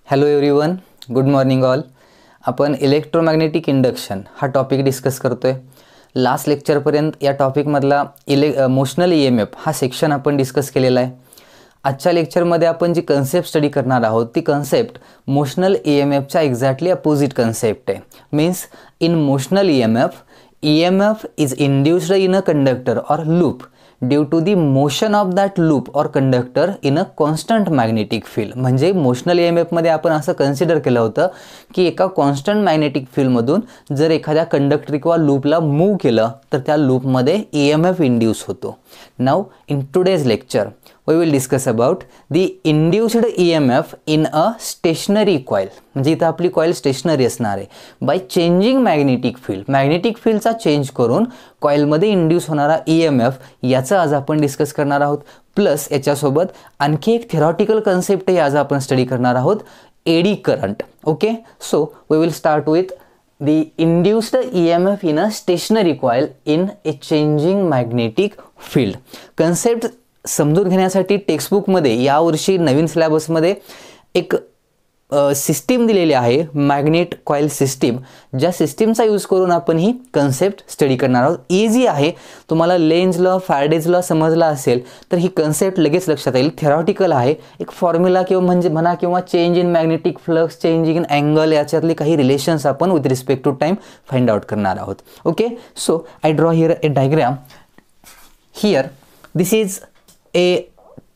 Hello everyone, good morning all. आपण electromagnetic induction हा topic discuss करतोय. लास्ट लेक्चरपर्यंत या टॉपिकमधला मोशनल EMF हा सेक्शन आपण डिस्कस केलेला आहे. आजच्या लेक्चरमध्ये आपण जी कन्सेप्ट स्टडी करणार आहोत ती कन्सेप्ट मोशनल EMFच्या एक्झॅक्टली अपोजिट कन्सेप्ट आहे. Means in motional EMF is induced in a conductor or loop due to the motion of that loop or conductor in a constant magnetic field. म्हणजे motional EMFमध्ये आपण असं consider केलं होतं की एका कॉन्स्टंट मॅग्नेटिक फील्डमधून जर एखाद्या कंडक्टर किंवा लूपला मूव्ह केलं तर त्या लूपमध्ये EMF इंड्यूस होतो. Now in today's lecture we will discuss about the induced EMF in a stationary coil. म्हणजे इथं आपली कॉईल स्टेशनरी असणार आहे. By changing magnetic field, magnetic फील्डचा change करून कॉईलमध्ये इंड्यूस होणारा EMF याचं आज आपण डिस्कस करणार आहोत. प्लस याच्यासोबत आणखी एक थेरॉटिकल कन्सेप्टही आज आपण स्टडी करणार आहोत, eddy current. Okay, so we will start with the induced EMF in a stationary coil in a changing magnetic field. Concept समजून घेण्यासाठी टेक्स्टबुकमध्ये यावर्षी नवीन सिलेबसमध्ये एक सिस्टीम दिलेली आहे, मॅग्नेट कॉईल सिस्टीम. ज्या सिस्टीमचा यूज करून आपण ही कन्सेप्ट स्टडी करणार आहोत. इझी आहे. तुम्हाला लेन्झ लॉ, फॅरेडेज लॉ समजला असेल तर ही कन्सेप्ट लगेच लक्षात येईल. थेरॉटिकल आहे. एक फॉर्म्युला किंवा म्हणजे म्हणा किंवा change in magnetic flux, change in angle याच्यातले काही रिलेशन्स आपण with respect to time find out करणार आहोत. Okay, so I draw here a diagram. Here this is a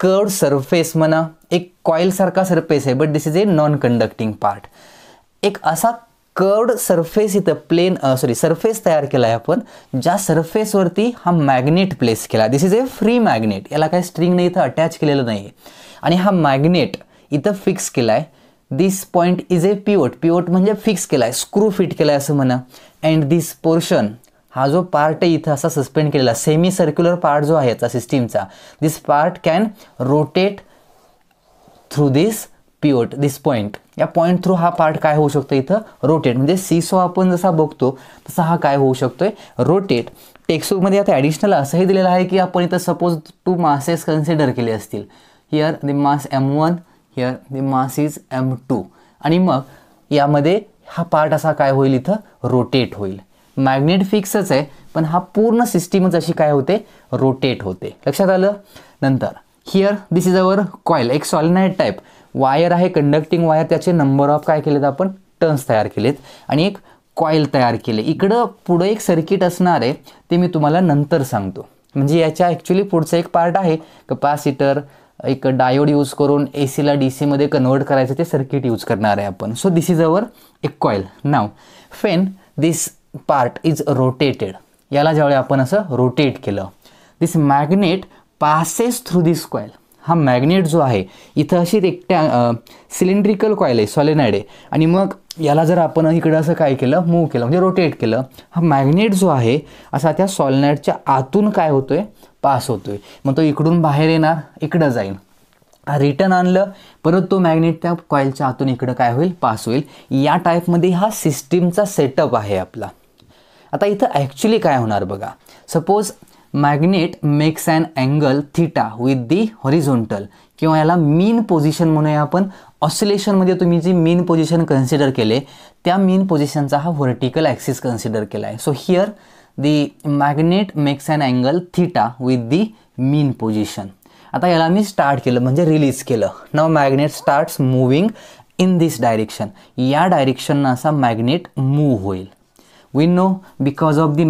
curved surface, म्हणा एक कॉईल सारखा सरफेस आहे, but this is a non conducting part. एक असा कर्व्ड सरफेस इथं सरफेस तयार केला आहे आपण, ज्या सरफेसवरती हा मॅग्नेट प्लेस केला. दिस इज ए फ्री मॅग्नेट, याला काही स्ट्रिंग नाही इथं अटॅच केलेलं नाही आहे. आणि हा मॅग्नेट इथं फिक्स केला आहे. दिस पॉइंट इज ए पिवोट म्हणजे फिक्स केला आहे, स्क्रू फिट केला आहे असं म्हणा. अँड दिस पोर्शन, हा जो पार्ट आहे इथं असा सस्पेंड केलेला सेमी सर्क्युलर पार्ट जो आहे याचा सिस्टीमचा, this part can rotate through this pivot, this point. या पॉइंट थ्रू हा पार्ट काय होऊ शकतो इथं रोटेट. म्हणजे सीसो आपण जसा बघतो तसा हा काय होऊ शकतोय रोटेट. टेक्स्टबुकमध्ये आता ॲडिशनल असंही दिलेलं आहे की आपण इथं सपोज 2 मासेस कन्सिडर केले असतील. Here the mass M1, here the mass is M2. आणि मग यामध्ये हा पार्ट असा काय होईल इथं रोटेट होईल. मॅग्नेट फिक्सच आहे पण हा पूर्ण सिस्टीमच अशी काय होते रोटेट होते. लक्षात आलं. नंतर here this is our coil, एक सॉलिनॉइड टाईप वायर आहे, कंडक्टिंग वायर. त्याचे नंबर ऑफ काय केलेत आपण टर्न्स तयार केलेत आणि एक कॉईल तयार केले. इकडं पुढं एक सर्किट असणार आहे, ते मी तुम्हाला नंतर सांगतो. म्हणजे याच्या ॲक्च्युली पुढचं एक पार्ट आहे कपॅसिटर, एक डायोड यूज करून AC ला DC मध्ये कन्वर्ट करायचं ते सर्किट यूज करणार आहे आपण. सो दिस इज अवर एक coil. Now fan this part is rotated, याला ज्यावेळी आपण असं रोटेट केलं, दिस magnet passes through this coil. हा मॅग्नेट जो आहे इथं अशी एक सिलेंड्रिकल कॉईल आहे, सॉलिनॉइड आहे. आणि मग याला जर आपण इकडं असं काय केलं मूव्ह केलं म्हणजे रोटेट केलं, हा मॅग्नेट जो आहे असा त्या सॉलिनॉइडच्या आतून काय होतोय पास होतोय. मग तो इकडून बाहेर येणार, इकडं जाईल, रिटर्न आणलं, परत तो मॅग्नेट त्या कॉईलच्या आतून इकडं काय होईल पास होईल. या टाईपमध्ये हा सिस्टीमचा सेटअप आहे आपला. आता इथं ॲक्च्युली काय होणार बघा. Suppose magnet makes and angle theta with the horizontal, किंवा याला मीन पोझिशन म्हणूया आपण. ऑसिलेशनमध्ये तुम्ही जी मीन पोझिशन कन्सिडर केले त्या मीन पोझिशनचा हा व्हर्टिकल ॲक्सिस कन्सिडर केला आहे. So here the magnet makes and angle theta with the mean position. आता याला मी स्टार्ट केलं म्हणजे रिलीज केलं. Now magnet starts moving in this direction. या डायरेक्शननं असा मॅग्नेट मूव्ह होईल. We know because of the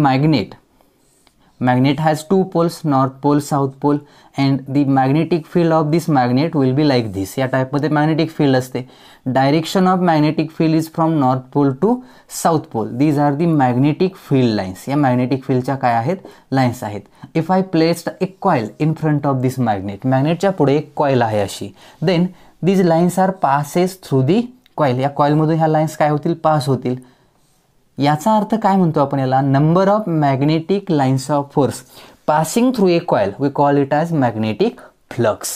magnet has 2 poles, north pole, south pole, and the magnetic field of this magnet will be like this. या टाईपमध्ये magnetic field असते. Direction of magnetic field is from north pole to south pole. These are the magnetic field lines. या magnetic फील्डच्या काय आहेत lines आहेत. If I placed a coil in front of this magnet, मॅग्नेटच्या पुढे एक coil आहे अशी, then these lines are passes through the coil. या कॉईलमधून ह्या लाईन्स काय होतील पास होतील. याचा अर्थ काय म्हणतो आपण याला, number of magnetic lines of force passing through a coil we call it as magnetic flux.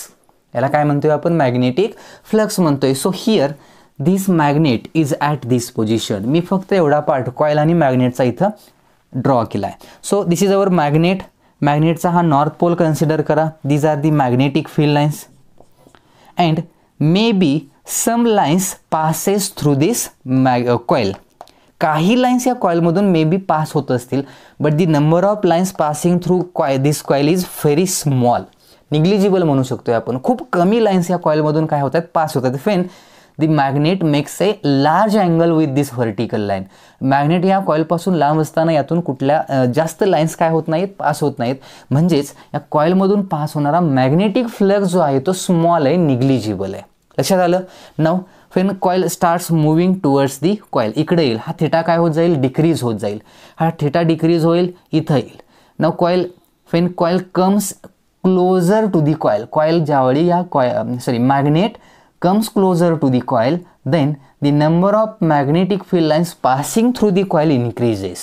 याला काय म्हणतोय आपण मॅग्नेटिक फ्लक्स म्हणतोय. So here this magnet is at this position. मी फक्त एवढा पार्ट कॉईल आणि मॅग्नेटचा इथं ड्रॉ केला आहे. So this is our magnet. मॅग्नेटचा हा नॉर्थ पोल कन्सिडर करा. These are the magnetic field lines and may be some lines passes through this coil. काही लाईन्स या कॉईलमधून मे बी पास होत असतील, but the number of lines passing through this coil is very small. Negligible म्हणू शकतोय आपण. खूप कमी लाईन्स या कॉईलमधून काय होतात, पास होतात. When the magnet makes a large angle with this vertical line. Magnet या कॉईलपासून लांब असताना यातून कुठल्या जास्त लाईन्स काय होत नाहीत, पास होत नाहीत. म्हणजेच या कॉईलमधून पास होणारा मॅग्नेटिक फ्लक्स जो आहे तो स्मॉल आहे, निग्लिजिबल आहे. लक्षात आलं. Now when coil starts moving towards the coil. इकडे येईल, हा थिटा काय होत जाईल, डिक्रीज होत जाईल. हा थिटा डिक्रीज होईल, इथं येईल. Now coil when coil comes closer to the coil. Coil ज्यावेळी या magnet comes closer to the coil, then the number of magnetic field lines passing through the coil increases.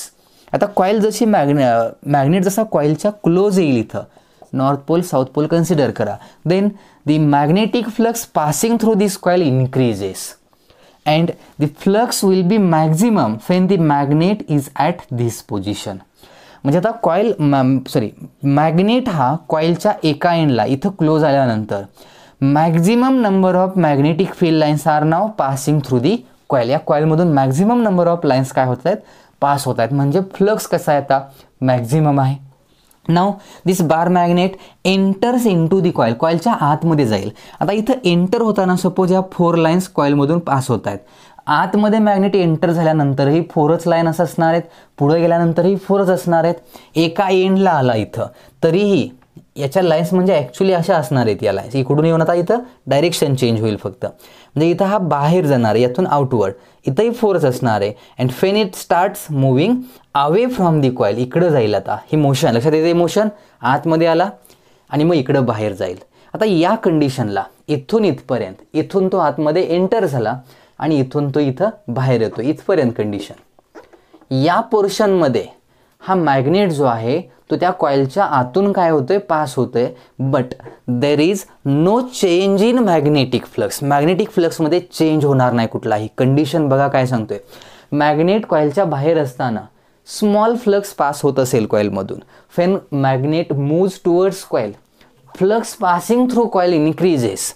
आता coil जशी magnet जसा कॉईलच्या close येईल, इथं north pole south pole consider करा, then the magnetic flux passing through this coil increases and the flux will be maximum when the magnet is at this position. म्हणजे आता magnet हा कॉईलच्या एका एंडला इथं क्लोज आल्यानंतर maximum number of magnetic field lines are now passing through the coil. या कॉईलमधून maximum number of lines काय होत आहेत, पास होत आहेत. म्हणजे फ्लक्स कसा आहे, आता मॅक्झिमम आहे. Now this bar magnet enters into the coil. कॉईलच्या आतमध्ये जाईल. आता इथं एंटर होताना सपोज या 4 लाईन्स कॉईलमधून पास होत आहेत. आतमध्ये मॅग्नेट एंटर झाल्यानंतरही 4च लाईन्स असणार आहेत, पुढे गेल्यानंतरही 4च असणार आहेत. एका एंडला आला इथं तरीही याच्या लाईन्स म्हणजे ॲक्च्युली अशा असणार आहेत. या लाईन्स इकडून येऊन आता इथं डायरेक्शन चेंज होईल फक्त. म्हणजे इथं हा बाहेर जाणार आहे, यातून आउटवर्ड. इथंही 4च असणार आहे. And fan it starts moving away from the coil. इकडं जाईल आता ही मोशन. लक्षात येते, मोशन आतमध्ये आला आणि मग इकडं बाहेर जाईल. आता या कंडिशनला इथून इथपर्यंत, इथून तो आतमध्ये एंटर झाला आणि इथून तो इथं बाहेर येतो, इथपर्यंत कंडिशन. या पोर्शनमध्ये हा मॅग्नेट जो आहे तो त्या कॉईलच्या आतून काय होतोय, पास होतोय. But there is no change in magnetic flux. Magnetic फ्लक्समध्ये चेंज होणार नाही कुठलाही. कंडिशन बघा काय सांगतोय. मॅग्नेट कॉईलच्या बाहेर असताना स्मॉल फ्लक्स पास होत असेल कॉईलमधून. When magnet moves towards coil, flux passing through coil increases.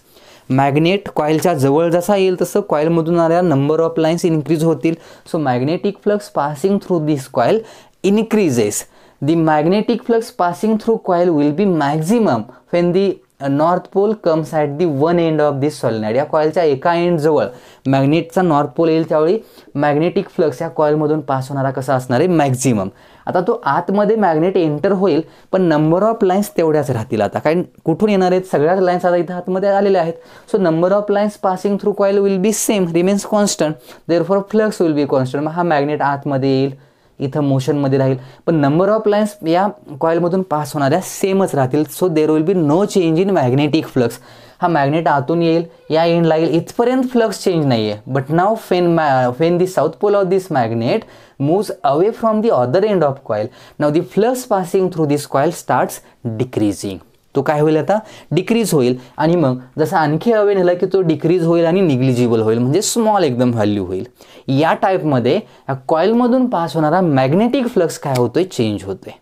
Magnet कॉईलच्या जवळ जसा येईल तसं कॉईलमधून आलेला नंबर ऑफ लाईन्स इन्क्रीज होतील. So magnetic flux passing through this coil increases. The magnetic flux passing through coil will be maximum when the north pole comes at the one end of this solenoid. या कॉईलच्या एका end जवळ मॅग्नेटचा north pole येईल त्यावेळी magnetic flux या कॉईलमधून pass होणारा कसा असणार आहे, मॅक्झिमम. आता तो आतमध्ये मॅग्नेट एंटर होईल पण नंबर ऑफ लाईन्स तेवढ्याच राहतील. आता कारण कुठून येणार आहेत, सगळ्याच लाईन्स आता इथं आतमध्ये आलेल्या आहेत. So number of lines passing through coil will be same, remains constant. Therefore flux will B constant. मग हा मॅग्नेट आतमध्ये येईल, इथं मोशनमध्ये राहील, पण नंबर ऑफ लाईन्स या कॉईलमधून पास होणाऱ्या सेमच राहतील. So there will be no change in magnetic flux. हा मॅग्नेट आतून येईल, या एंडला येईल, इथपर्यंत फ्लक्स चेंज नाही आहे. But now when the south pole of this magnet moves away from the other end of coil. Now the flux passing through this coil starts decreasing. तो काय होईल, आता डिक्रीज होईल. आणि मग जसं आणखी अवे नेला की तो डिक्रीज होईल आणि निग्लिजिबल होईल, म्हणजे स्मॉल एकदम व्हॅल्यू होईल. या टाईपमध्ये या कॉईलमधून पास होणारा मॅग्नेटिक फ्लक्स काय होतोय, चेंज होतोय.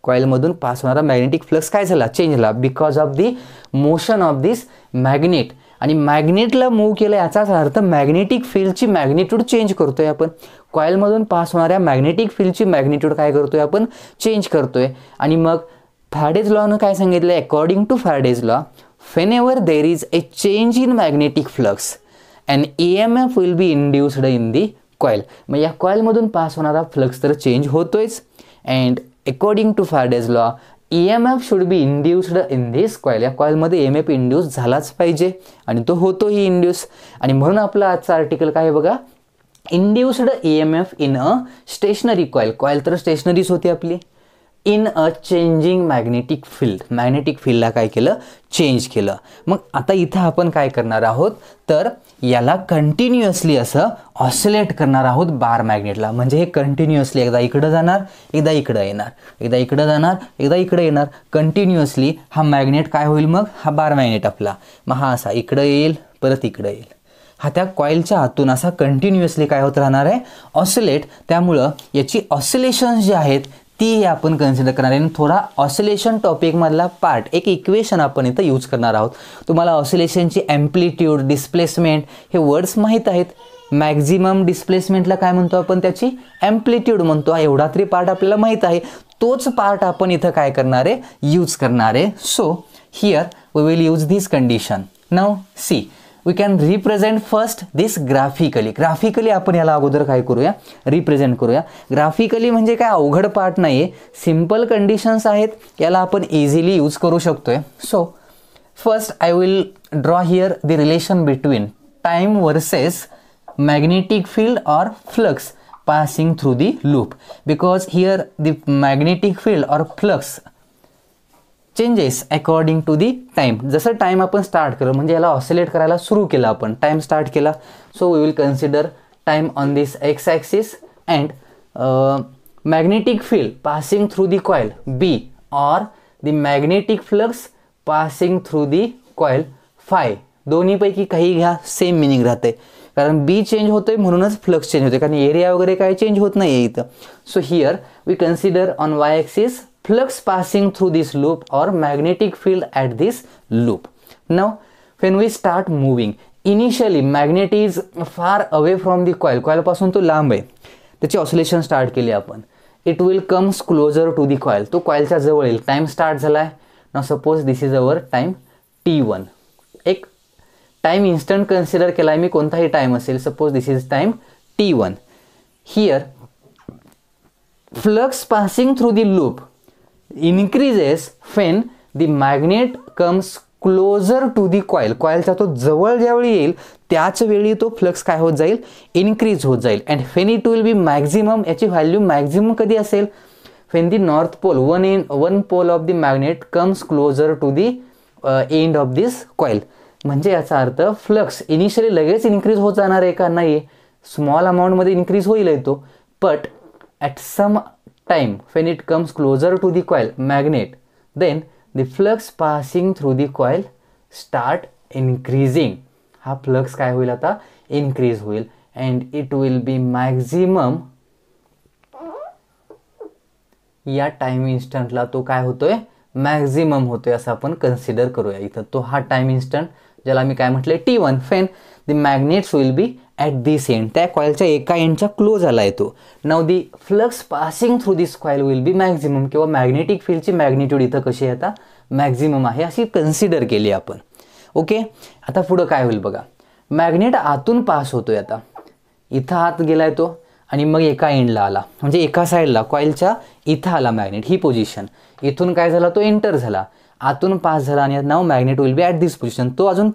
कॉईलमधून पास होणारा मॅग्नेटिक फ्लक्स काय झाला, चेंज झाला, because of the motion of this magnet. आणि मॅग्नेटला मूव्ह केलं याचाच अर्थ मॅग्नेटिक फील्डची मॅग्निट्यूड चेंज करतोय आपण. कॉईलमधून पास होणाऱ्या मॅग्नेटिक फील्डची मॅग्निट्यूड काय करतोय आपण, चेंज करतोय. आणि मग फॅरेडेज लॉनं काय सांगितलं, according to Faraday's law, whenever there is a change in magnetic flux an EMF will be induced in the coil. मग या कॉईलमधून पास होणारा फ्लक्स तर चेंज होतोयच. And according to Faraday's law EMF should be induced in this coil. या कॉईलमध्ये EMF induce झालाच पाहिजे आणि तो होतोही इंड्यूस. आणि म्हणून आपलं आजचं आर्टिकल काय आहे बघा, induced EMF in a stationary coil. Coil तर स्टेशनरीच होती आपली. In a changing magnetic field. Magnetic फील्डला काय केलं, चेंज केलं. मग आता इथं आपण काय करणार आहोत, तर याला कंटिन्युअसली असं ऑसिलेट करणार आहोत बार मॅग्नेटला. म्हणजे हे कंटिन्युअसली एकदा इकडं जाणार, एकदा इकडं येणार, एकदा इकडं जाणार, एकदा इकडं येणार. कंटिन्युअसली हा मॅग्नेट काय होईल, मग हा बार मॅग्नेट आपला, मग हा असा इकडं येईल, परत इकडं येईल. हा त्या कॉईलच्या आतून असा कंटिन्युअसली काय होत राहणार आहे, ऑसिलेट. त्यामुळं याची ऑसिलेशन्स जे आहेत ती आपण कन्सिडर करणार आहे. आणि थोडा ऑसिलेशन टॉपिकमधला पार्ट, एक इक्वेशन आपण इथं यूज करणार आहोत. तुम्हाला ऑसिलेशनची ॲम्प्लिट्यूड, डिस्प्लेसमेंट हे वर्ड्स माहीत आहेत. मॅक्झिमम डिस्प्लेसमेंटला काय म्हणतो आपण, त्याची ॲम्प्लिट्यूड म्हणतो. एवढा तरी पार्ट आपल्याला माहीत आहे. तोच पार्ट आपण इथं काय करणार आहे, यूज करणार आहे. So here we will use this condition. Now see, we can represent first this graphically. Graphically आपण याला अगोदर काय करूया, रिप्रेझेंट करूया. ग्राफिकली म्हणजे काय अवघड पार्ट नाही आहे, सिम्पल कंडिशन्स आहेत, याला आपण इझिली यूज करू शकतोय. So first I will draw here the relation between time versus magnetic field or flux passing through the loop, because here the magnetic field or flux changes according to the time. जसं time आपण start केलं म्हणजे याला oscillate करायला सुरू केलं, आपण time start केला. So we will consider time on this X axis and magnetic field passing through the coil B or the magnetic flux passing through the coil phi. दोन्हीपैकी काही घ्या, सेम मिनिंग राहते, कारण बी चेंज होतोय म्हणूनच flux change होते, कारण area वगैरे काय चेंज होत नाही आहे इथं. So here we consider on Y axis flux passing through this loop or magnetic field at this loop. Now when we start moving, initially magnet is far away from the coil, कॉइलपासून तो लांब आहे, त्याची oscillation start केली आपण. It will comes closer to the coil, तो कॉइलच्या जवळ येईल. टाइम स्टार्ट झाला आहे. Now suppose this is our time T1. एक टाइम इन्स्टंट कन्सिडर केला आहे मी, कोणताही टाइम असेल. Suppose this is time T1. Here flux passing through the loop increases when the magnet comes closer to the coil. कॉइलचा तो जवळ ज्यावेळी येईल त्याच वेळी तो फ्लक्स काय होत जाईल, इन्क्रीज होत जाईल. And when it will be maximum, याची व्हॅल्यू मॅक्झिमम कधी असेल, when the north pole one pole of the magnet comes closer to the end of this coil. म्हणजे याचा अर्थ फ्लक्स इनिशियली लगेच इन्क्रीज होत जाणार आहे का, नाही, स्मॉल अमाऊंटमध्ये इन्क्रीज होईल तो, but at some time when it comes closer to the coil magnet, then the flux passing through the coil start increasing. हा फ्लक्स काय होईल आता, इन्क्रीज होईल. And it will be maximum. या टाइम इन्स्टंटला तो काय होतोय, मॅक्झिमम होतोय असं आपण कन्सिडर करूया इथं. तो हा टाइम इन्स्टंट ज्याला मी काय म्हटलंय T1, fan the magnets will be at this end, त्या कॉइलच्या एका एंडच्या क्लोज आला आहे तो. Now the flux passing through this coil will be maximum, किंवा मॅग्नेटिक फील्डची मॅग्निट्यूड इथं कशी आहे आता, मॅक्झिमम आहे अशी कन्सिडर केली आपण. ओके, आता पुढं काय होईल बघा. मॅग्नेट आतून पास होतोय, आता इथं आत गेलाय तो आणि मग एका एंडला आला, म्हणजे एका साईडला कॉइलच्या इथं आला मॅग्नेट, ही पोझिशन. इथून काय झाला, तो एंटर झाला, आतून पास झाला आणि now magnet will be at this position. तो अजून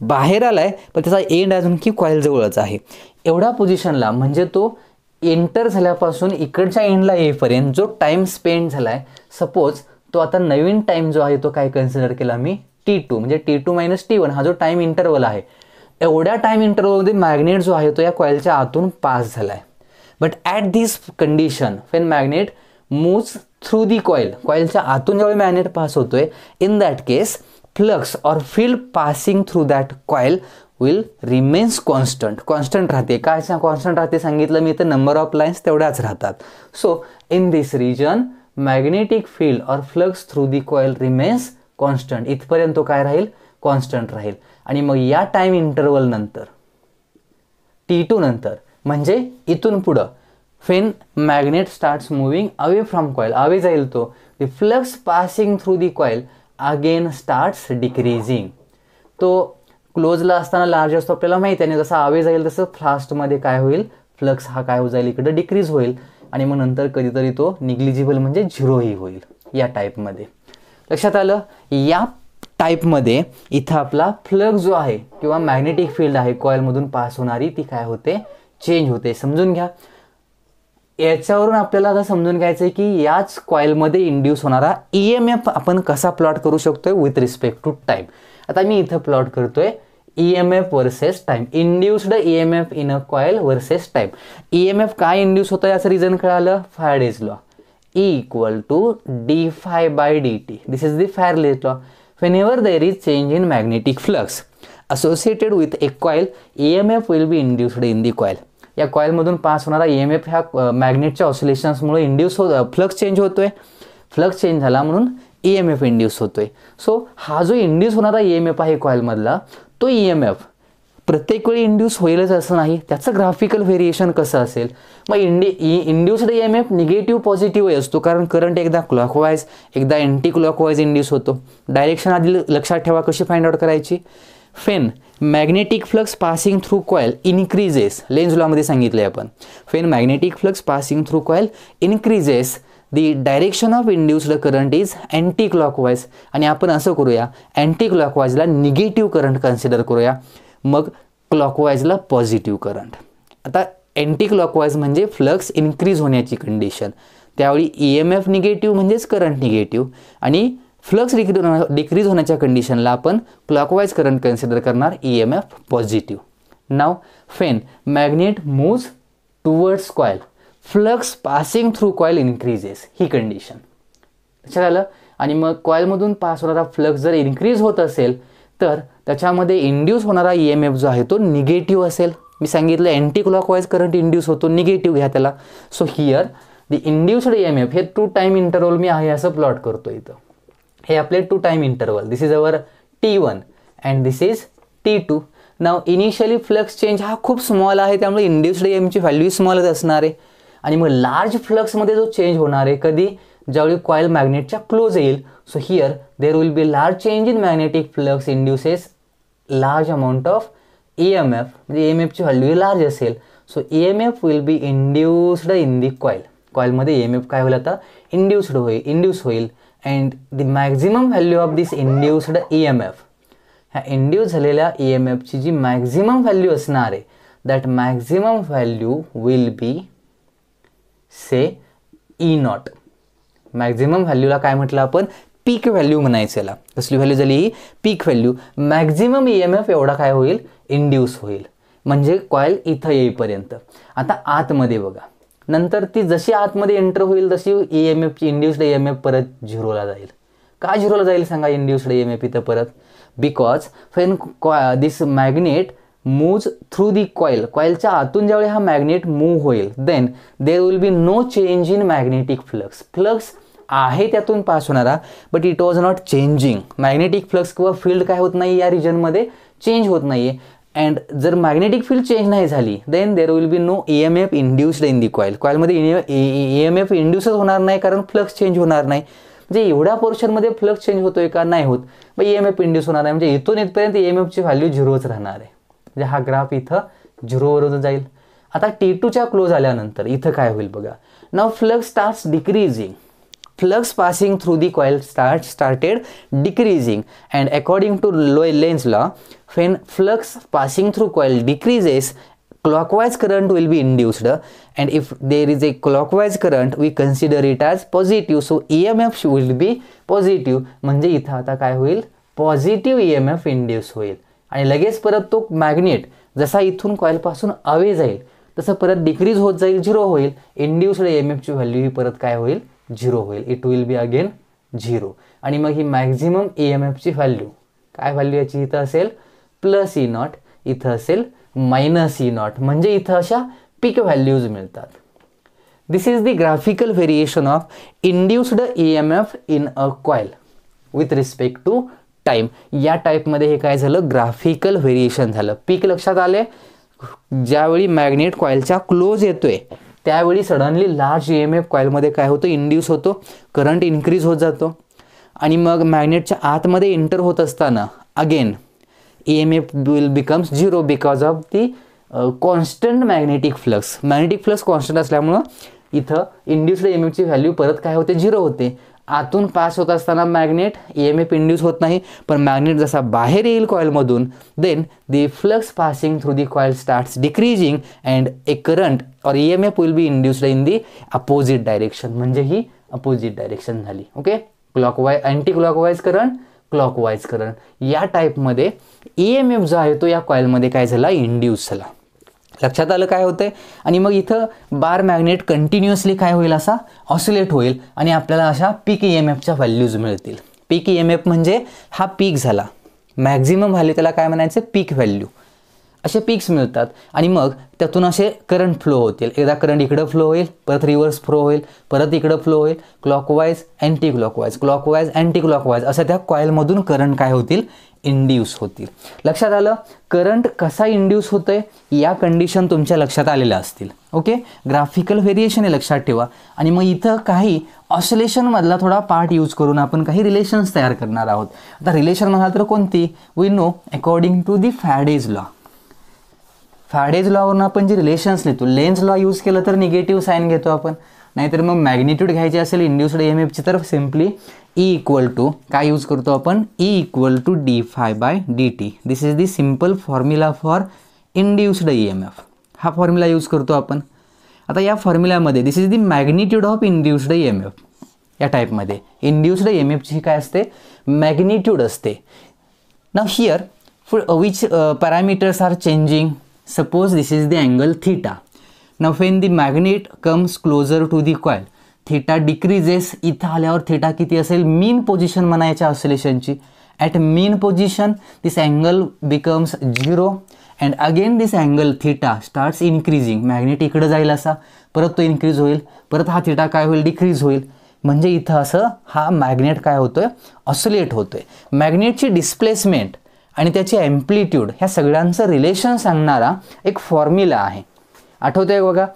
बाहेर आलाय पण त्याचा एंड अजून की कॉइल जवळच आहे. एवढ्या पोझिशनला म्हणजे तो एंटर झाल्यापासून इकडच्या एंडला येईपर्यंत जो टाइम स्पेंड झालाय, सपोज तो आता नवीन टाइम जो आहे तो काय कन्सिडर केला मी, T2, म्हणजे T2 मायनस T1 हा जो टाइम इंटरवल आहे. एवढ्या टाइम इंटरवलमध्ये मॅग्नेट जो आहे तो या कॉइलच्या आतून पास झालाय. But at this condition when magnet moves through the coil, कॉइलच्या आतून ज्यावेळी मॅग्नेट पास होतोय, इन दॅट केस फ्लक्स और field passing through that coil will remains constant. Constant राहते. काय कॉन्स्टंट राहते सांगितलं मी, तर नंबर ऑफ लाईन्स तेवढ्याच राहतात. So in this region magnetic field or flux through the coil remains constant. इथपर्यंत तो काय राहील, कॉन्स्टंट राहील. आणि मग या टाइम इंटरवल नंतर T2 नंतर म्हणजे इथून पुढं when magnet starts moving away from coil, away जाईल तो, the flux passing through the coil again starts decreasing. तो क्लोजला असताना लार्ज असतो आपल्याला माहिती आहे, आणि जसं अवे जाईल तसं फास्टमध्ये काय होईल, फ्लक्स हा काय हो जाईल, इकडं डिक्रीज होईल. आणि मग नंतर कधीतरी तो निग्लिजिबल म्हणजे झिरोही होईल या टाईपमध्ये. लक्षात आलं. या टाईपमध्ये इथं आपला फ्लक्स जो आहे किंवा मॅग्नेटिक फील्ड आहे कॉइलमधून पास होणारी, ती काय होते, चेंज होते. समजून घ्या. याच्यावरून आपल्याला आता समजून घ्यायचं आहे की याच कॉइलमध्ये इंड्यूस होणारा EMF आपण कसा प्लॉट करू शकतोय विथ रिस्पेक्ट टू टाइम. आता मी इथं प्लॉट करतोय EMF versus time, induced EMF in a coil versus time. EMF काय इंड्यूस होतं याचं रिझन कळालं, Faraday's law, E equal to d∅/dt. This is the Faraday's law. Whenever there is change in magnetic flux associated with a coil, EMF will be induced in the coil. या कॉईलमधून pass होणारा EMF ह्या मॅग्नेटच्या ऑसिलेशन्समुळे induce flux change होतोय, flux change झाला म्हणून EMF induce होतोय. So हा जो इंड्यूस होणारा EMF आहे कॉईलमधला, तो EMF प्रत्येक वेळी इंड्यूस होईलच असं नाही, त्याचं ग्राफिकल व्हेरिएशन कसं असेल. मग इंड्यूस्ड EMF निगेटिव्ह पॉझिटिव्ह असतो, कारण करंट एकदा क्लॉकवाईज एकदा अँटी क्लॉकवाईज इंड्यूस होतो. डायरेक्शन आधी लक्षात ठेवा, कशी फाइंड आउट करायची. When magnetic flux passing through coil increases, Lenz लॉमध्ये सांगितले आपण. When magnetic flux passing through coil increases, the direction of induced current is anti clockwise. आणि आपण असं करूया, अँटी क्लॉकवाईजला निगेटिव्ह करंट कन्सिडर करूया, मग क्लॉकवाईजला पॉझिटिव्ह करंट. आता अँटी क्लॉकवाईज म्हणजे फ्लक्स इन्क्रीज होण्याची कंडिशन, त्यावेळी EMF निगेटिव्ह म्हणजेच करंट निगेटिव्ह, आणि फ्लक्स डिक्रीज होण्याच्या कंडिशनला आपण क्लॉकवाईज करंट कन्सिडर करणार, EMF positive. Now when magnet moves towards coil, flux passing through coil increases, ही कंडिशन लक्षात आलं. आणि मग कॉईलमधून पास होणारा फ्लक्स जर इन्क्रीज होत असेल तर त्याच्यामध्ये इंड्यूस होणारा EMF जो आहे तो निगेटिव्ह असेल. मी सांगितलं अँटी क्लॉकवाईज करंट इंड्यूस होतो, निगेटिव्ह घ्या त्याला. So here the induced EMF, हे 2 टाइम इंटरवल मी आहे असं प्लॉट करतो इथं. हे आपले 2 time interval, this is our T1 and this is T2. Now initially flux change हा खूप स्मॉल आहे, त्यामुळे इंड्यूस्ड EMFची व्हॅल्यू स्मॉलच असणार आहे. आणि मग लार्ज फ्लक्समध्ये जो चेंज होणार आहे कधी, ज्यावेळी कॉईल मॅग्नेटच्या क्लोज येईल. So here there will be large change in magnetic flux induces large amount of EMF, म्हणजे EMFची व्हॅल्यू लार्ज असेल. So EMF will be induced in the coil, कॉईलमध्ये EMF काय होईल आता, इंड्यूस होईल. And the maximum value of this induced EMF, ह्या induce झालेल्या EMFची जी मॅक्झिमम व्हॅल्यू असणार आहे, that maximum value will be say E0. Maximum व्हॅल्यूला काय म्हटलं आपण, पीक व्हॅल्यू म्हणायचं याला. कसली व्हॅल्यू झाली ही, पीक व्हॅल्यू. मॅक्झिमम EMF एवढा काय होईल, इंड्यूस होईल, म्हणजे कॉईल इथं येईपर्यंत. आता आतमध्ये बघा, नंतर ती जशी आतमध्ये एंटर होईल तशी EMFची इंड्यूस्ड EMF परत झिरोला जाईल. का झिरोला जाईल सांगा इंड्यूस्ड EMF इथं परत, because when this magnet moves through the coil, कॉईलच्या आतून ज्यावेळी हा मॅग्नेट मूव्ह होईल, then there will be no change in magnetic flux. Flux आहे त्यातून पास होणारा, but it was not changing. Magnetic flux किंवा फील्ड काय होत नाही या रिजनमध्ये, चेंज होत नाही आहे. अँड जर मॅग्नेटिक फील्ड चेंज नाही झाली, then there will be no EMF induced in the coil. कॉईलमध्ये EMF इंड्यूसच होणार नाही, कारण फ्लक्स चेंज होणार नाही. म्हणजे एवढ्या पोर्शनमध्ये फ्लक्स चेंज होतोय का, नाही होत, मग EMF इंड्यूस होणार नाही. म्हणजे इथून इथपर्यंत EMFची व्हॅल्यू झिरोच राहणार आहे, म्हणजे हा ग्राफ इथं झिरोवरून जाईल. आता T2च्या क्लोज आल्यानंतर इथं काय होईल बघा. Now flux starts decreasing, flux passing through the coil started decreasing, and according to Lenz's law, when flux passing through coil decreases, clockwise current will be induced, and if there is a clockwise current we consider it as positive, so EMF will be positive. म्हणजे इथं आता काय होईल, positive EMF induce होईल. आणि लगेच परत तो मॅग्नेट जसा इथून कॉईलपासून अवे जाईल तसं परत डिक्रीज होत जाईल, झिरो होईल. इंड्यूस्ड EMFची व्हॅल्यू ही परत काय होईल, झिरो होईल. It will be again zero. आणि मग ही मॅक्झिमम EMFची व्हॅल्यू, काय व्हॅल्यू याची इथं असेल, प्लस E0, इथं असेल मायनस E0. म्हणजे इथं अशा पीक व्हॅल्यूज मिळतात. This is the graphical variation of induced EMF in a coil with respect to time. या टाईपमध्ये हे काय झालं, ग्राफिकल व्हेरिएशन झालं. पीक लक्षात आले, ज्यावेळी मॅग्नेट कॉईलच्या क्लोज येतोय त्यावेळी सडनली लार्ज EMF कॉईलमध्ये काय होतं, इंड्यूस होतो, करंट इन्क्रीज होत जातो. आणि मग मॅग्नेटच्या आतमध्ये एंटर होत असताना again EMF will becomes zero because of the constant magnetic flux. Magnetic flux constant असल्यामुळं इथं इंड्युस्ड EMFची व्हॅल्यू परत काय होते, झिरो होते. आतून पास होत असताना मॅग्नेट EMF इंड्यूस होत नाही, पण मॅग्नेट जसा बाहेर येईल कॉईलमधून, then the flux passing through the coil starts decreasing and a current or EMF will be induced in the opposite direction. म्हणजे ही अपोजिट डायरेक्शन झाली. Okay, clockwise, anti clockwise current, clockwise current. या टाईपमध्ये EMF जो आहे तो या कॉईलमध्ये काय झाला, इंड्यूस झाला. लक्षात आलं काय होतंय. आणि मग इथं बार मॅग्नेट कंटिन्युअसली काय होईल, असा ऑसिलेट होईल आणि आपल्याला अशा पीक EMFच्या व्हॅल्यूज मिळतील. पीक EMF म्हणजे हा पीक झाला, मॅक्झिमम व्हॅल्यू त्याला काय म्हणायचं, पीक व्हॅल्यू. असे पीक्स मिळतात आणि मग त्यातून असे करंट फ्लो होतील. एकदा करंट इकडं फ्लो होईल, परत रिव्हर्स फ्लो होईल, परत इकडं फ्लो होईल, clockwise anti clockwise, clockwise anti clockwise असं त्या कॉईलमधून करंट काय होतील, इंड्यूस होतील. लक्षात आलं. करंट कसा इंड्यूस होतोय या कंडिशन तुमच्या लक्षात आलेल्या असतील. ओके, ग्राफिकल व्हेरिएशन हे लक्षात ठेवा. आणि मग इथं काही ऑसिलेशनमधला थोडा पार्ट यूज करून आपण काही रिलेशन्स तयार करणार आहोत. आता रिलेशन म्हणाल तर कोणती, we know according to the Faraday's law. Faraday's लॉवरून आपण जे रिलेशन्स लिहितो, लेन्झ लॉ यूज केलं तर निगेटिव्ह साईन घेतो आपण, नाहीतर मग मॅग्निट्यूड घ्यायची असेल इंड्युस्ड EMFची तर सिम्पली E इक्वल टू काय यूज करतो आपण, E equal to d∅/dt. This is the simple formula for induced EMF. हा फॉर्म्युला यूज करतो आपण. आता या फॉर्म्युल्यामध्ये this is the magnitude of induced EMF. या टाईपमध्ये इंड्युस्ड EMFची काय असते, मॅग्निट्यूड असते. Now here which parameters are changing. Suppose this is the angle theta. Now when the magnet comes closer to the coil, theta decreases. इथं आल्यावर theta किती असेल, mean position म्हणायच्या ऑसिलेशनची. At mean position this angle becomes 0 and again this angle theta starts increasing. magnet इकडे जाईल असा, परत तो इन्क्रीज होईल, परत हा theta काय होईल, डिक्रीज होईल. म्हणजे इथं असं हा मॅग्नेट काय होतोय, ऑसिलेट होतोय. मॅग्नेटची डिस्प्लेसमेंट आणि त्याची ॲम्प्लिट्यूड ह्या सगळ्यांचं रिलेशन सांगणारा एक फॉर्म्युला आहे. आठवतंय बघा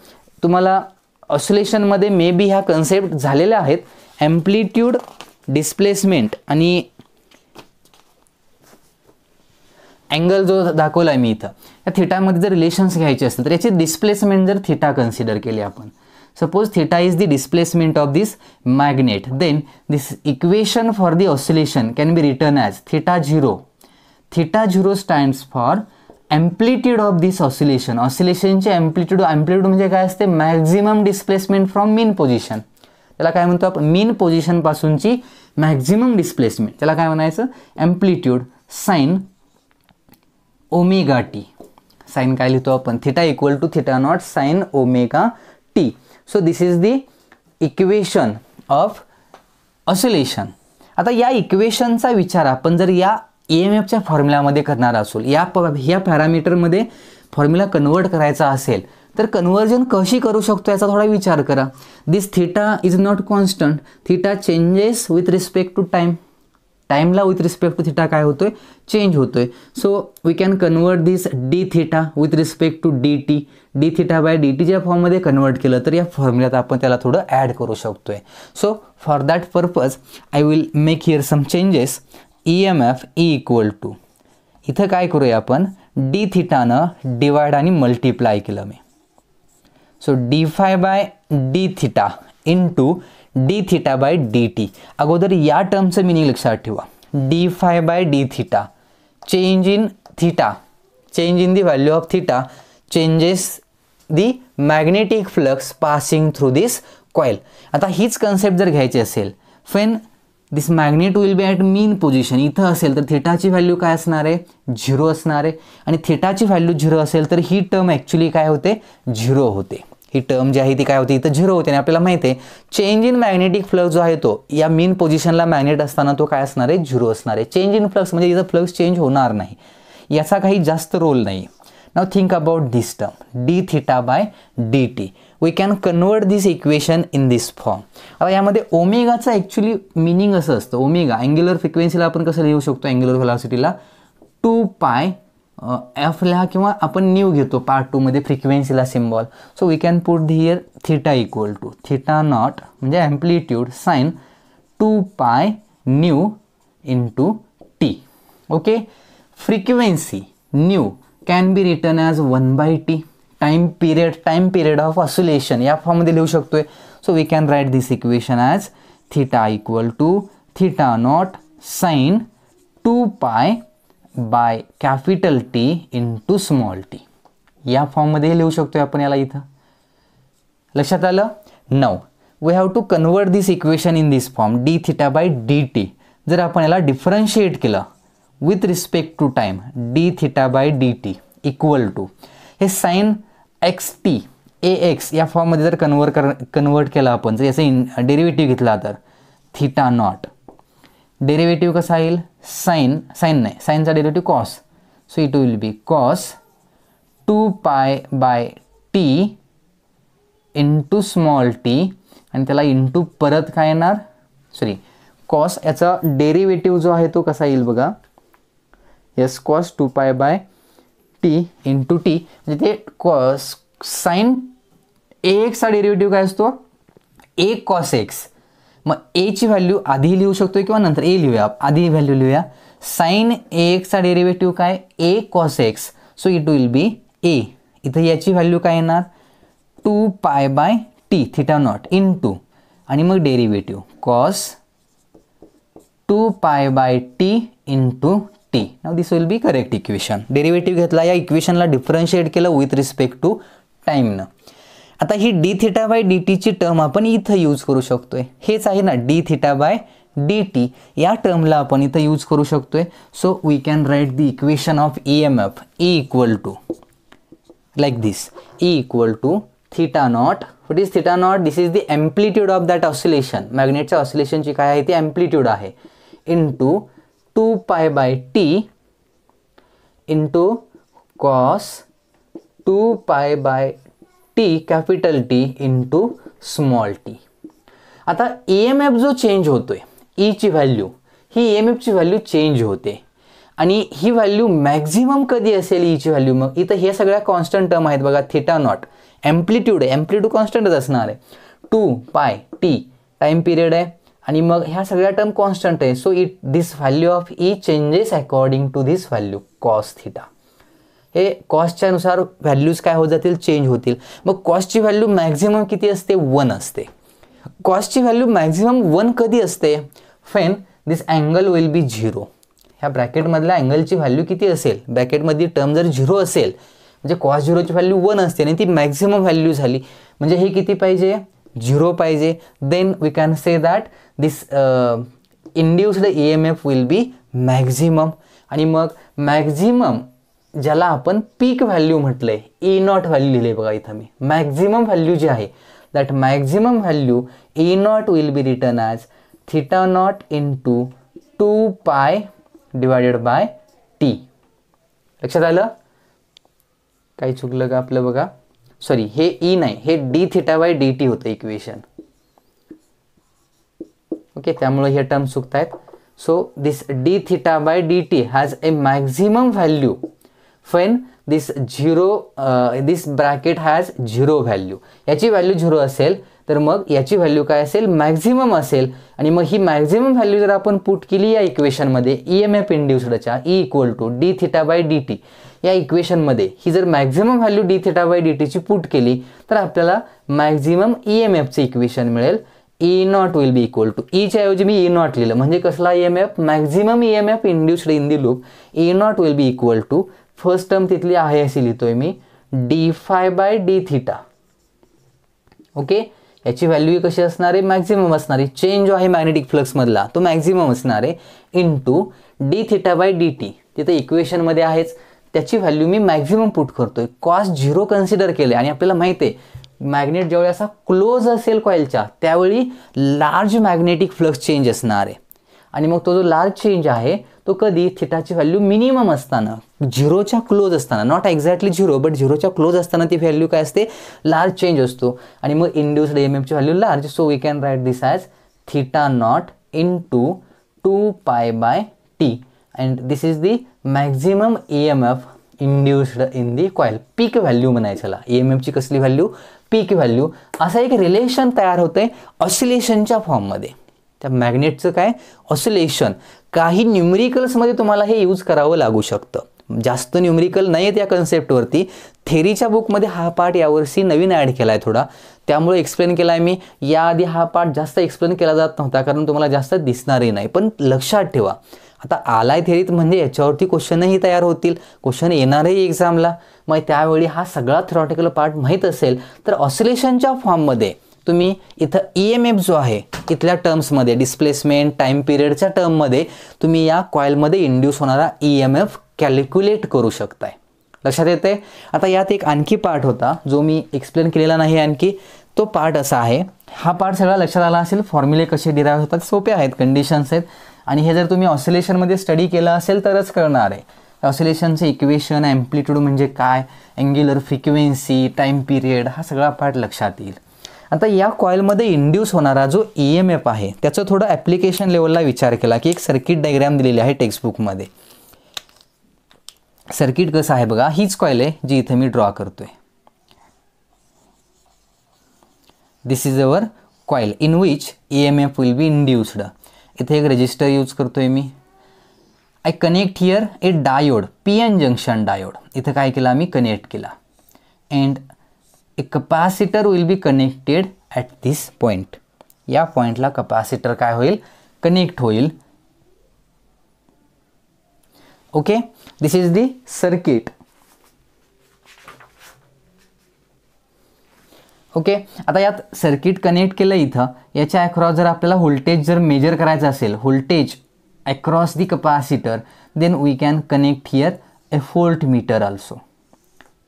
तुम्हाला, ऑसिलेशनमध्ये मे बी ह्या कन्सेप्ट झालेल्या आहेत. ॲम्प्लिट्यूड, डिस्प्लेसमेंट आणि अँगल जो दाखवला आहे मी इथं, या थिटामध्ये जर रिलेशन्स घ्यायचे असतील तर याची डिस्प्लेसमेंट जर थिटा कन्सिडर केली आपण, suppose theta is the displacement of this magnet, then this equation for the oscillation can be written as theta 0. Theta 0 stands for amplitude of this oscillation. ऑसिलेशनचे ॲम्प्लिट्यूड म्हणजे काय असते, maximum displacement from mean position. त्याला काय म्हणतो आपण, मीन पोझिशनपासूनची maximum displacement, त्याला काय म्हणायचं, amplitude sine omega t. Sine काय लिहितो आपण, theta equal to theta naught sine omega t. So this is the equation of oscillation. आता या इक्वेशनचा विचार आपण जर या EMFच्या फॉर्म्युलामध्ये करणार असेल, ह्या पॅरामीटरमध्ये फॉर्म्युला कन्वर्ट करायचा असेल तर कन्वर्जन कशी करू शकतो याचा थोडा विचार करा. This theta is not constant. Theta changes with respect to time. टाईमला विथ रिस्पेक्ट टू थिटा काय होतोय, चेंज होतोय. So we can convert this d theta with respect to dt. d∅/dt फॉर्ममध्ये कन्वर्ट केलं तर या फॉर्म्युल्यात आपण त्याला थोडं ॲड करू शकतोय. So for that purpose I will make here some changes. EMF E equal to, इथं काय करूया आपण, डी थिटानं डिवाइड आणि मल्टिप्लाय केलं मी. So d∅/d theta into d∅/dt. अगोदर या टर्मचं मिनिंग लक्षात ठेवा. d∅/d theta, change in theta, change in the value of theta changes the magnetic flux passing through this coil. आता हीच कन्सेप्ट जर घ्यायची असेल, when this magnet will be at mean position इथं असेल तर थिटाची व्हॅल्यू काय असणार आहे, 0 असणार आहे. आणि थिटाची व्हॅल्यू 0 असेल तर ही टर्म ॲक्च्युली काय होते, 0 होते. ही टर्म जी आहे ती काय होती, इथं 0 होते. आणि आपल्याला माहिती आहे चेंज इन मॅग्नेटिक फ्लक्स जो आहे तो या मीन पोझिशनला मॅग्नेट असताना तो काय असणार आहे, 0 असणार आहे. चेंज इन फ्लक्स म्हणजे इथं फ्लक्स चेंज होणार नाही, याचा काही जास्त रोल नाही. Now think about this term d∅/dt. We can convert this equation in this form. आता यामध्ये ओमेगाचं ॲक्च्युली मिनिंग असं असतं, ओमेगा अँग्युलर फ्रिक्वेन्सीला आपण कसं लिहू शकतो, अँग्युलर व्हेलॉसिटीला 2π f ला, किंवा आपण न्यू घेतो पार्ट 2 मध्ये फ्रिक्वेन्सीला symbol. So we can put here theta equal to theta naught म्हणजे amplitude sine 2π nu into t. Okay, frequency nu can be written as 1/t. time period of oscillation या फॉर्ममध्ये लिहू शकतोय. So we can write this equation as theta equal to theta naught sine 2π by capital T into small t. या फॉर्ममध्ये लिहू शकतोय आपण याला इथं. लक्षात आलं. Now we have to convert this equation in this form d∅/dt. जर आपण याला डिफरन्शिएट केलं with respect to time d∅/dt equal to हे साइन xt ax या फॉर्ममध्ये जर कन्वर्ट केला आपण, जर याचा डेरिव्हेटिव्ह घेतला तर थिटा नॉट, डेरिव्हेटिव्ह कसा येईल, साइनचा derivative cos. So it will be cos 2 pi by T into small t आणि त्याला इंटू परत काय येणार, सॉरी कॉस, याचा डेरिव्हेटिव्ह जो आहे तो कसा येईल बघा, yes cos 2 pi by T into T, म्हणजे ते कॉस साईन एक्सचा डेरिव्हेटिव्ह काय असतो, ए कॉस एक्स. मग एची व्हॅल्यू आधी लिहू शकतो किंवा नंतर ए लिहूया, आधी व्हॅल्यू लिहूया. साईन एक्सचा डेरिव्हेटिव्ह काय, a cos x, so it will be a. इथं याची व्हॅल्यू काय येणार, 2 pi by T theta naught into आणि मग derivative cos 2 pi by T into t. Now this will be correct equation. Derivative घेतला, या इक्वेशनला डिफरन्शिएट केलं विथ रिस्पेक्ट टू टाईमनं. आता ही डी थिटा बाय डी टीची टर्म आपण इथं यूज करू शकतोय, हेच आहे ना d theta by d t, या टर्मला आपण इथं यूज करू शकतोय. So we can write the equation of E M F E equal to like this, E equal to theta naught. What is theta naught, this is the amplitude of that oscillation, मॅग्नेटच्या ऑसिलेशनची काय आहे ती amplitude आहे, into 2 pi by T into cos 2 pi by T capital T into small T. आता E M F जो change होतोय, ईची व्हॅल्यू, ही ई एम एफची व्हॅल्यू चेंज होते आणि ही व्हॅल्यू मॅक्झिमम कधी असेल ईची व्हॅल्यू. मग इथं हे सगळ्या कॉन्स्टंट टर्म आहेत बघा, थिटा नॉट एम्प्लिट्यूड आहे, एम्प्लिट्यूड कॉन्स्टंटच असणार आहे, 2 पाय टी टाईम पिरियड आहे आणि मग ह्या सगळ्या टर्म कॉन्स्टंट आहे. So it this value of E changes according to this value cos theta. हे कॉस्टच्या नुसार व्हॅल्यूज काय होत जातील, चेंज होतील. मग कॉस्टची व्हॅल्यू मॅक्झिमम किती असते, 1 असते. कॉस्टची व्हॅल्यू मॅक्झिमम 1 कधी असते, फेन दिस अँगल विल बी 0. ह्या ब्रॅकेटमधल्या अँगलची व्हॅल्यू किती असेल, ब्रॅकेटमधली टर्म जर 0 असेल म्हणजे कॉस 0ची व्हॅल्यू 1 असते आणि ती मॅक्झिमम व्हॅल्यू झाली, म्हणजे हे किती पाहिजे, 0 पाहिजे. Then we can say that this induced E M F will be maximum. आणि मग मॅक्झिमम ज्याला आपण पीक व्हॅल्यू म्हटलंय, ई नॉट व्हॅल्यू लिहिले बघा इथं मी, मॅक्झिमम व्हॅल्यू जी आहे that maximum value E naught will be written as theta naught into 2 pi divided by T. लक्षात आलं, काही चुकलं का आपलं बघा, सॉरी हे ई नाही, हे D theta by d T होतं इक्वेशन. ओके, त्यामुळे हे टर्म चुकत आहेत. So this d theta by d T has a maximum value when this bracket has 0 value. याची व्हॅल्यू 0 असेल तर मग याची व्हॅल्यू काय असेल, मॅक्झिमम असेल. आणि मग ही मॅक्झिमम व्हॅल्यू जर आपण पुट केली या इक्वेशनमध्ये ई एम एफ इंड्युस्डच्या E equal to d theta by d t, या इक्वेशनमध्ये ही जर maximum value d theta by d टीची पुट केली तर आपल्याला मॅक्झिमम ई एम एफचे इक्वेशन मिळेल. E naught will be equal to, ईच्या ऐवजी मी ई नॉट लिहिलं म्हणजे कसला E M F, maximum E M F induced in the loop. E naught will be equal to, first term तिथली आहे अशी लिहितोय मी, d phi by d theta. Okay, याची व्हॅल्यू कशी असणार आहे, मॅक्झिमम असणार आहे. चेंज जो आहे मॅग्नेटिक फ्लक्समधला तो मॅक्झिमम असणार आहे into D theta by d T, तिथं इक्वेशनमध्ये आहेच, त्याची व्हॅल्यू मी मॅक्झिमम पुट करतोय. कॉस 0 कन्सिडर केले आणि आपल्याला माहिती आहे मॅग्नेट ज्यावेळी असा क्लोज असेल कॉइलच्या त्यावेळी लार्ज मॅग्नेटिक फ्लक्स चेंज असणार आहे. आणि मग तो जो लार्ज चेंज आहे तो कधी, थिटाची व्हॅल्यू मिनिमम असताना, 0च्या क्लोज असताना, नॉट एक्झॅक्टली 0 बट 0च्या क्लोज असताना ती व्हॅल्यू काय असते, लार्ज चेंज असतो. आणि मग इंड्युस्ड ई एम एफची value large. So we can write this as theta naught into 2 pi by T and this is the maximum E M F induced in the coil. Peak value म्हणायचं, E M एफची कसली value, पीक value. असं एक relation तयार होतंय ऑसिलेशनच्या फॉर्ममध्ये. त्या मॅग्नेटचं काय, ऑसिलेशन. काही न्यूमरिकल्समध्ये तुम्हाला हे यूज करावं लागू शकतं, जास्त न्यूमरिकल नाही आहेत या कन्सेप्टवरती. थेरीच्या बुकमध्ये हा पार्ट यावर्षी नवीन ॲड केला आहे थोडा, त्यामुळे एक्सप्लेन केला आहे मी. याआधी हा पार्ट जास्त एक्सप्लेन केला जात नव्हता कारण तुम्हाला जास्त दिसणारही नाही. पण लक्षात ठेवा, आता आलाय थेरीत म्हणजे याच्यावरती क्वेश्चनही तयार होतील, क्वेश्चन येणारही एक्झामला. मग त्यावेळी हा सगळा थेरॉटिकल पार्ट माहीत असेल तर ऑसिलेशनच्या फॉर्ममध्ये तुम्ही इथं ई एम एफ जो आहे इथल्या टर्म्समध्ये, डिस्प्लेसमेंट टाईम पिरियडच्या टर्ममध्ये तुम्ही या कॉइलमध्ये इंड्यूस होणारा ई एम एफ कॅल्क्युलेट करू शकताय. लक्षात येते. आता यात एक आणखी पार्ट होता जो मी एक्सप्लेन केलेला नाही आणखी, तो पार्ट असा आहे. हा पार्ट सगळा लक्षात आला असेल, फॉर्म्युले कसे डिराईव्ह होतात सोपे आहेत, कंडिशन्स आहेत आणि हे जर तुम्ही ऑसिलेशनमध्ये स्टडी केलं असेल तरच कळणार आहे. ऑसिलेशनचे इक्वेशन, ॲम्प्लिट्यूड म्हणजे काय, अँग्युलर फ्रिक्वेन्सी, टाईम पिरियड, हा सगळा पार्ट लक्षात येईल. आता या कॉईलमध्ये इंड्यूस होणारा जो EMF आहे त्याचं थोडं ॲप्लिकेशन लेवलला विचार केला की एक सर्किट डायग्राम दिलेली आहे टेक्स्टबुकमध्ये. सर्किट कसं आहे बघा, हीच कॉईल आहे जी इथे मी ड्रॉ करतोय. This is our coil in which EMF will be induced. इथे एक रेजिस्टर यूज करतोय मी. I connect here a diode, PN junction diode. इथं काय केला मी, कनेक्ट केला. And a capacitor will be connected at this point. या पॉईंटला कपॅसिटर काय होईल, कनेक्ट होईल. Okay, this is the circuit. Okay, आता यात सर्किट कनेक्ट केलं इथं. याच्या अक्रॉस जर आपल्याला व्होल्टेज जर मेजर करायचं असेल, voltage across the capacitor, then we can connect here a volt meter also.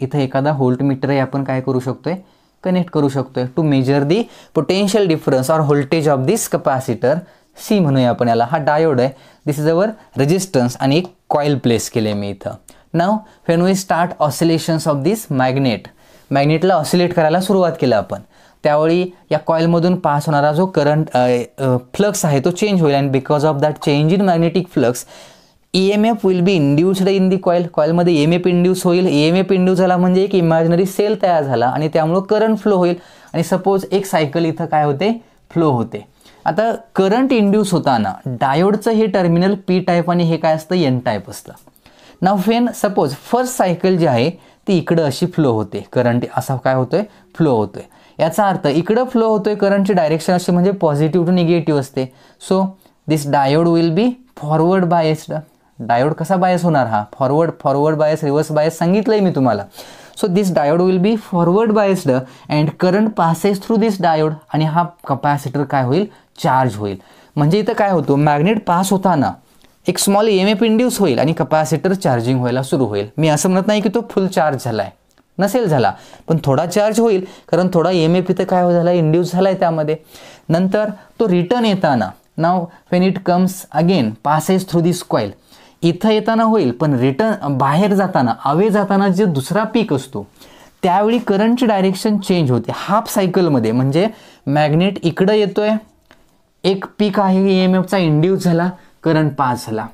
इथं एखादा व्होल्ट मीटर आहे, आपण काय करू शकतोय, कनेक्ट करू शकतोय to measure the potential difference or voltage of this capacitor. C म्हणूया आपण याला. हा डायोड आहे, दिस इज अवर रेजिस्टन्स, आणि एक कॉईल प्लेस केले मी इथं. Now when we start oscillations of this magnet, मॅग्नेटला ऑसिलेट करायला सुरुवात केली आपण, त्यावेळी या कॉईलमधून पास होणारा जो करंट फ्लक्स आहे तो चेंज होईल. And because of that change in magnetic flux EMF will be induced in the coil. कॉईलमध्ये EMF इंड्यूस होईल. EMF इंड्यूस झाला म्हणजे एक इमॅजिनरी सेल तयार झाला आणि त्यामुळं करंट फ्लो होईल. आणि सपोज एक सायकल इथं काय होते, फ्लो होते. आता करंट इंड्यूस होताना डायोडचं हे टर्मिनल P टाईप आणि हे काय असतं, N टाईप असतं. नाव व्हेन सपोज फर्स्ट सायकल जी आहे ती इकडं अशी फ्लो होते, करंट असा काय होतोय, फ्लो होतोय. याचा अर्थ इकडं फ्लो होतोय, करंटची डायरेक्शन अशी म्हणजे पॉझिटिव्ह टू निगेटिव्ह असते. So this diode will B forward biased. Diode कसा बायस होणार, हा फॉरवर्ड बायस, रिव्हर्स बायस सांगितलंय मी तुम्हाला. So this diode will B forward biased and current passes through this diode. आणि हा कपॅसिटर काय होईल, चार्ज होईल. म्हणजे इथं काय होतं, मॅग्नेट पास होताना एक स्मॉल EMF इंड्यूस होईल आणि कपॅसिटर चार्जिंग व्हायला सुरू होईल. मी असं म्हणत नाही की तो फुल चार्ज झालाय, नसेल झाला, पण थोडा चार्ज होईल, कारण थोडा EMF इथं काय झाला, इंड्यूस झालाय त्यामध्ये. नंतर तो रिटर्न येताना, now when it comes again passes through this coil, इथं येताना होईल, पण रिटर्न बाहेर जाताना, अवे जाताना जे दुसरा पीक असतो त्यावेळी करंटची डायरेक्शन चेंज होते हाफ सायकलमध्ये. म्हणजे मॅग्नेट इकडं येतोय, एक पीक आहे EMFचा इंड्यूस झाला, करंट पास झाला,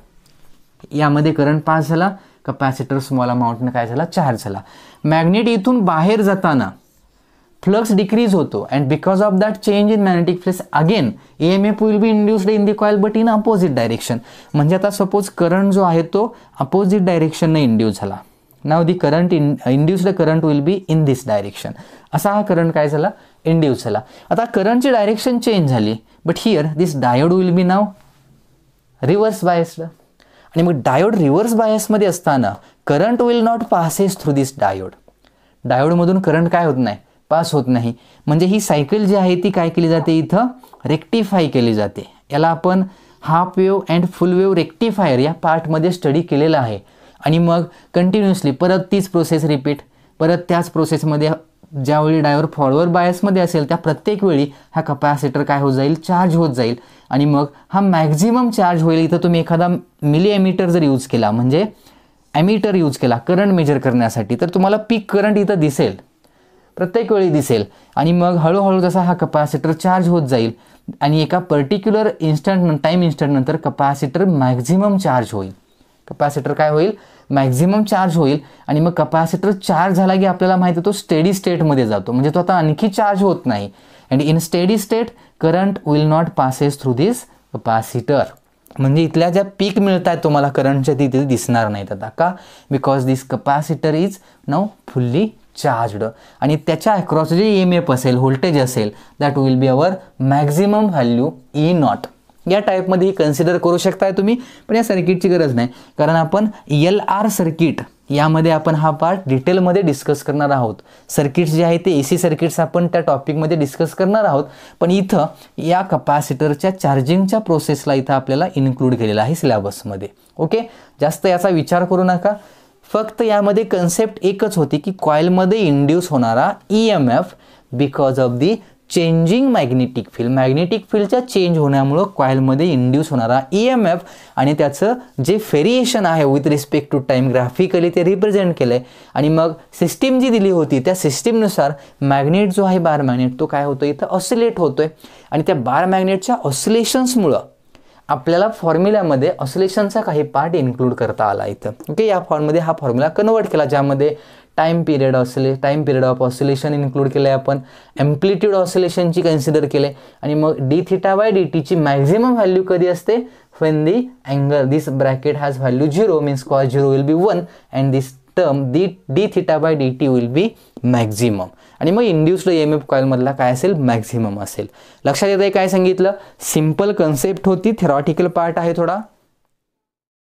यामध्ये करंट पास झाला, कपॅसिटर स्मॉल अमाऊंटनं काय झाला, चार्ज झाला. मॅग्नेट इथून बाहेर जाताना फ्लक्स डिक्रीज होतो and because of that change in magnetic flux again EMF will be induced in the coil but in opposite direction. म्हणजे आता सपोज करंट जो आहे तो अपोजिट डायरेक्शनने इंड्यूस झाला. Now the current induced current will be in this direction. असा हा current काय झाला, इंड्यूस झाला. आता करंटची डायरेक्शन चेंज झाली, but here this diode will be now reverse biased. आणि मग डायोड रिव्हर्स बायसमध्ये असताना current will not passes through this diode. डायोडमधून करंट काय होत नाही, पास होत नाही. म्हणजे ही सायकल जी आहे ती काय केली जाते, इथं रेक्टिफाय केली जाते. याला आपण half wave and full wave rectifier या पार्टमध्ये स्टडी केलेला आहे. आणि मग कंटिन्युअसली परत तीच प्रोसेस रिपीट, परत त्याच प्रोसेसमध्ये ज्यावेळी डायोड फॉरवर्ड बायसमध्ये असेल त्या प्रत्येक वेळी हा कपॅसिटर काय होत जाईल, चार्ज होत जाईल. आणि मग हा मॅक्झिमम चार्ज होईल. इथं तुम्ही एखादा मिली एमिटर जर यूज केला, म्हणजे ॲमीटर यूज केला करंट मेजर करण्यासाठी, तर तुम्हाला पीक करंट इथं दिसेल, प्रत्येक वेळी दिसेल. आणि मग हळूहळू जसा हा कपॅसिटर चार्ज होत जाईल आणि एका पर्टिक्युलर टाईम इन्स्टंट नंतर कपॅसिटर मॅक्झिमम चार्ज होईल. कपॅसिटर काय होईल, मॅक्झिमम चार्ज होईल. आणि मग कपॅसिटर चार्ज झाला की आपल्याला माहिती आहे तो स्टेडी स्टेटमध्ये जातो, म्हणजे तो आता आणखी चार्ज होत नाही. And in steady state current will not passes through this capacitor. म्हणजे इथल्या ज्या पीक मिळत आहेत तुम्हाला करंटच्या तिथे दिसणार नाहीत आता. का, because this capacitor is now fully charged. आणि त्याच्या अक्रॉस जे EMF असेल, व्होल्टेज असेल, that will be our maximum value E0. या टाईपमध्ये कन्सिडर करू शकताय तुम्ही, पण या सर्किटची गरज नाही, कारण आपण LR सर्किट यामध्ये आपण हा पार्ट डिटेलमध्ये डिस्कस करणार आहोत. सर्किट्स जे आहे ते AC सर्किट्स आपण त्या टॉपिकमध्ये डिस्कस करणार आहोत. पण इथं या कपॅसिटरच्या चार्जिंगच्या प्रोसेसला इथं आपल्याला इन्क्लूड केलेलं आहे सिलेबसमध्ये. ओके, जास्त याचा विचार करू नका. फक्त यामध्ये कन्सेप्ट एकच होती की कॉईलमध्ये इंड्यूस होणारा EMF because of the changing magnetic field, magnetic फील्डच्या चेंज होण्यामुळं कॉइलमध्ये इंड्यूस होणारा EMF आणि त्याचं जे व्हेरिएशन आहे with respect to time graphically ते रिप्रेझेंट केलं आहे. आणि मग सिस्टीम जी दिली होती त्या सिस्टीमनुसार मॅग्नेट जो आहे बार मॅग्नेट तो काय होतो इथं ऑसिलेट होतोय. आणि त्या बार मॅग्नेटच्या ऑसिलेशन्समुळं आपल्याला फॉर्म्युल्यामध्ये ऑसिलेशनचा काही पार्ट इन्क्लूड करता आला इथं. ओके, या फॉर्ममध्ये हा फॉर्म्युला कन्वर्ट केला ज्यामध्ये time period of oscillation include केलं आहे आपण, एम्प्लिट्यूड ऑसिलेशनची कन्सिडर केले आणि मग d∅dt ची मॅक्झिमम व्हॅल्यू कधी असते, when the angle this bracket has value 0 means cos 0 will be 1 and this term d∅dt will be maximum. आणि मग इंड्युस्ड EMF कॉइल मधला काय असेल, मॅक्झिमम असेल. लक्षात येतंय काय सांगितलं, सिंपल कन्सेप्ट होती, थेरॉटिकल पार्ट आहे थोडा.